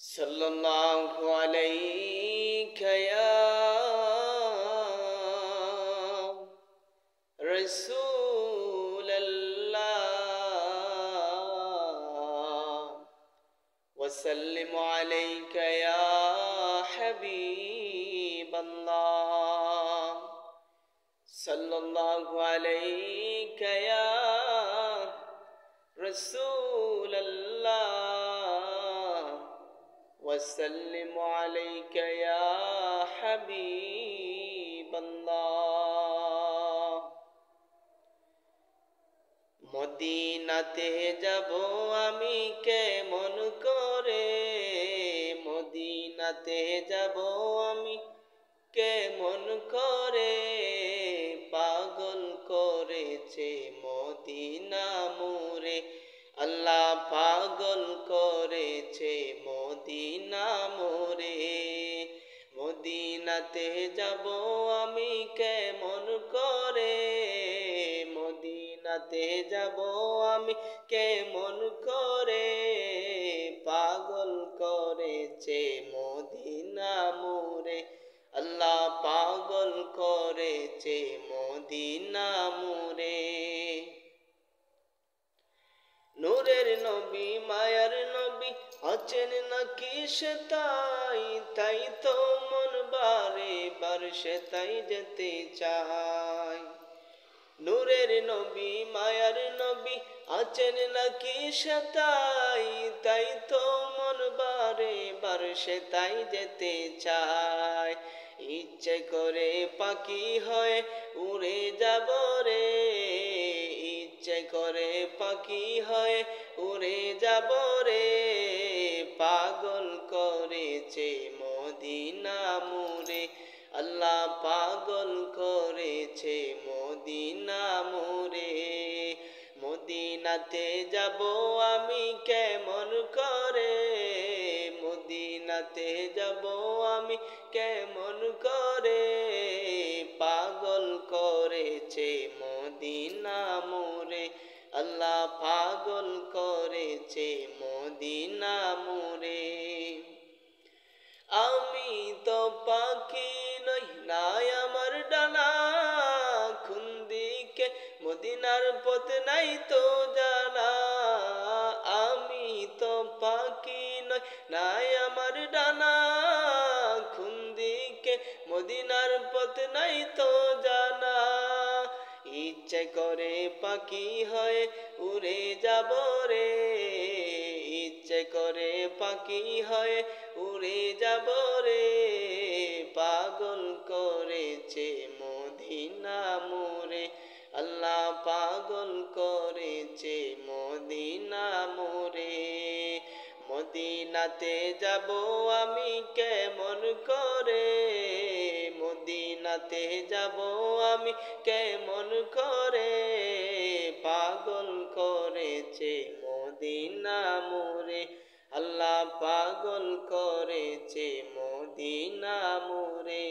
सल्लल्लाहु अलैहि या रसूल अल्लाह वसल्लिम अलैका या हबीब अल्लाह सल्लल्लाहु अलैहि या रसूल अल्लाह वसल्लिम अलैका या हबीब अल्लाह। मदीनाते जाबो आमी केमन करे, मदीनाते जाबो आमी केमन करे, पागल करेছে मदीना मोरे, अल्लाह पागल करेছে मदीना मोरे। मदीनाते जाबो आमी केमन करे, मदीनाते जाबो आमी केमन करे, पागल करेছে मदीना मोरे, अल्लाह पागल करेছে मदीना मोरे। नूरेर नबी मायार नबी आছেন নাকি সেতাই, তাই তো মন বারে বার সেতাই যেতে চায়। নূরের নবী মায়ার নবী আছেন নাকি সেতাই, তাই তো মন বারে বার সেতাই যেতে চায়। ইচ্ছে করে পাখি হয়ে উড়ে যাব রে, ইচ্ছে করে পাখি হয়ে উড়ে যাব রে, পাগল করেছে মদিনা মোরে, আল্লাহ পাগল করেছে মদিনা মোরে। মদিনাতে যাব আমি কেমন করে, মদিনাতে যাব আমি কেমন করে, পাগল করেছে মদিনা মোরে, আল্লাহ পাগল করেছে মদিনা মোরে। আমি তো পাখি নই নাই আমার ডানা, কোন দিকে মদিনার পথ নাই তো জানা। আমি তো পাখি নই নাই আমার ডানা, কোন দিকে মদিনার পথ নাই তো জানা। ইচ্ছে করে পাখি হয়ে উড়ে যাব রে, ইচ্ছে করে পাখি হয়ে উড়ে যাব রে, পাগল করেছে মদিনা মোরে, আল্লাহ পাগল করেছে মদিনা মোরে। মদিনাতে যাব আমি কেমন করে, মদিনাতে যাব আমি কেমন করে, পাগল করেছে মদিনা মোরে, আল্লাহ পাগল করেছে মদিনা মোরে।